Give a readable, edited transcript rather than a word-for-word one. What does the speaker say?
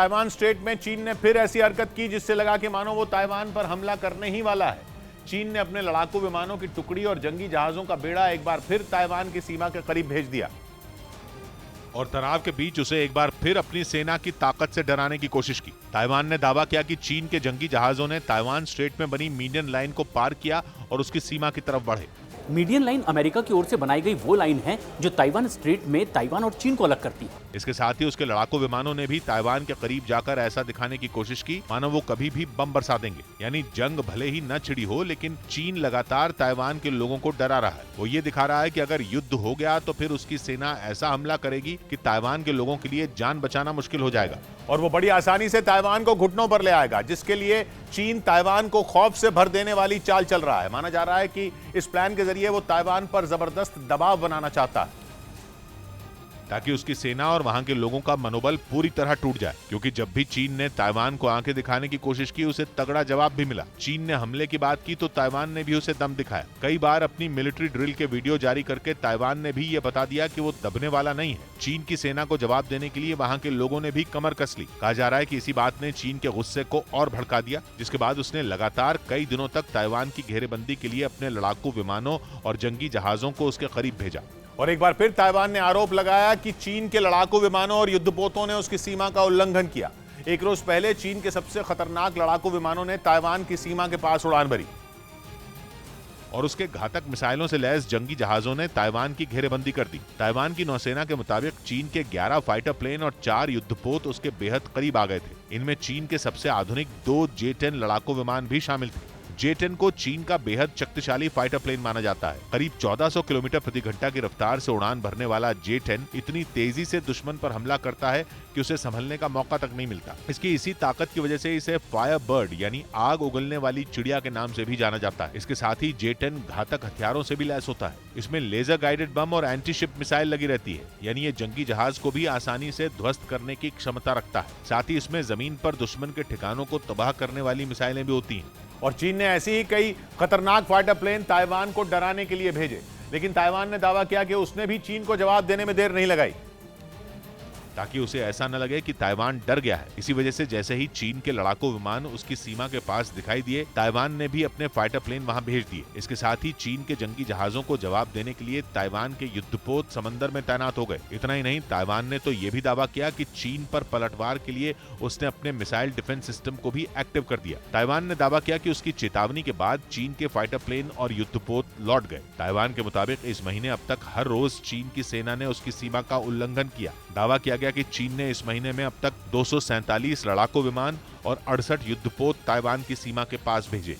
Taiwan straight में चीन ने फिर ऐसी हरकत की जिससे लगा कि मानो वो ताइवान पर हमला करने ही वाला है। चीन ने अपने लड़ाकू विमानों की टुकड़ी और जंगी जहाजों का बेड़ा एक बार फिर ताइवान की सीमा के करीब भेज दिया और तनाव के बीच उसे एक बार फिर अपनी सेना की ताकत से डराने की कोशिश की। ताइवान ने दावा किया कि चीन के जंगी जहाजों ने ताइवान स्ट्रेट में बनी मीडियन लाइन को पार किया और उसकी सीमा की तरफ बढ़े। मीडियन लाइन अमेरिका की ओर से बनाई गई वो लाइन है जो ताइवान स्ट्रेट में ताइवान और चीन को अलग करती है। इसके साथ ही उसके लड़ाकू विमानों ने भी ताइवान के करीब जाकर ऐसा दिखाने की कोशिश की मानो वो कभी भी बम बरसा देंगे। यानी जंग भले ही न छिड़ी हो, लेकिन चीन लगातार ताइवान के लोगों को डरा रहा है। वो ये दिखा रहा है कि अगर युद्ध हो गया तो फिर उसकी सेना ऐसा हमला करेगी कि ताइवान के लोगों के लिए जान बचाना मुश्किल हो जाएगा और वो बड़ी आसानी से ताइवान को घुटनों पर ले आएगा, जिसके लिए चीन ताइवान को खौफ से भर देने वाली चाल चल रहा है। माना जा रहा है कि इस प्लान के जरिए वो ताइवान पर जबरदस्त दबाव बनाना चाहता है ताकि उसकी सेना और वहां के लोगों का मनोबल पूरी तरह टूट जाए। क्योंकि जब भी चीन ने ताइवान को आंखें दिखाने की कोशिश की, उसे तगड़ा जवाब भी मिला। चीन ने हमले की बात की तो ताइवान ने भी उसे दम दिखाया। कई बार अपनी मिलिट्री ड्रिल के वीडियो जारी करके ताइवान ने भी ये बता दिया कि वो दबने वाला नहीं है। चीन की सेना को जवाब देने के लिए वहां के लोगों ने भी कमर कस ली। कहा जा रहा है कि इसी बात ने चीन के गुस्से को और भड़का दिया, जिसके बाद उसने लगातार कई दिनों तक ताइवान की घेरेबंदी के लिए अपने लड़ाकू विमानों और जंगी जहाजों को उसके करीब भेजा। और एक बार फिर ताइवान ने आरोप लगाया कि चीन के लड़ाकू विमानों और युद्धपोतों ने उसकी सीमा का उल्लंघन किया। एक रोज पहले चीन के सबसे खतरनाक लड़ाकू विमानों ने ताइवान की सीमा के पास उड़ान भरी और उसके घातक मिसाइलों से लैस जंगी जहाजों ने ताइवान की घेरेबंदी कर दी। ताइवान की नौसेना के मुताबिक चीन के 11 फाइटर प्लेन और 4 युद्धपोत उसके बेहद करीब आ गए थे। इनमें चीन के सबसे आधुनिक 2 J-10 लड़ाकू विमान भी शामिल थे। J-10 को चीन का बेहद शक्तिशाली फाइटर प्लेन माना जाता है। करीब 1400 किलोमीटर प्रति घंटा की रफ्तार से उड़ान भरने वाला J-10 इतनी तेजी से दुश्मन पर हमला करता है कि उसे संभलने का मौका तक नहीं मिलता। इसकी इसी ताकत की वजह से इसे फायर बर्ड यानी आग उगलने वाली चिड़िया के नाम से भी जाना जाता है। इसके साथ ही J-10 घातक हथियारों से भी लैस होता है। इसमें लेजर गाइडेड बम और एंटी शिप मिसाइल लगी रहती है, यानी ये जंगी जहाज को भी आसानी से ध्वस्त करने की क्षमता रखता है। साथ ही इसमें जमीन पर दुश्मन के ठिकानों को तबाह करने वाली मिसाइलें भी होती हैं। और चीन ने ऐसी ही कई खतरनाक फाइटर प्लेन ताइवान को डराने के लिए भेजे, लेकिन ताइवान ने दावा किया कि उसने भी चीन को जवाब देने में देर नहीं लगाई ताकि उसे ऐसा न लगे कि ताइवान डर गया है। इसी वजह से जैसे ही चीन के लड़ाकू विमान उसकी सीमा के पास दिखाई दिए, ताइवान ने भी अपने फाइटर प्लेन वहां भेज दिए। इसके साथ ही चीन के जंगी जहाजों को जवाब देने के लिए ताइवान के युद्धपोत समंदर में तैनात हो गए। इतना ही नहीं, ताइवान ने तो ये भी दावा किया कि चीन पर पलटवार के लिए उसने अपने मिसाइल डिफेंस सिस्टम को भी एक्टिव कर दिया। ताइवान ने दावा किया कि उसकी चेतावनी के बाद चीन के फाइटर प्लेन और युद्धपोत लौट गए। ताइवान के मुताबिक इस महीने अब तक हर रोज चीन की सेना ने उसकी सीमा का उल्लंघन किया। दावा किया गया कि चीन ने इस महीने में अब तक 247 लड़ाकू विमान और 68 युद्धपोत ताइवान की सीमा के पास भेजे।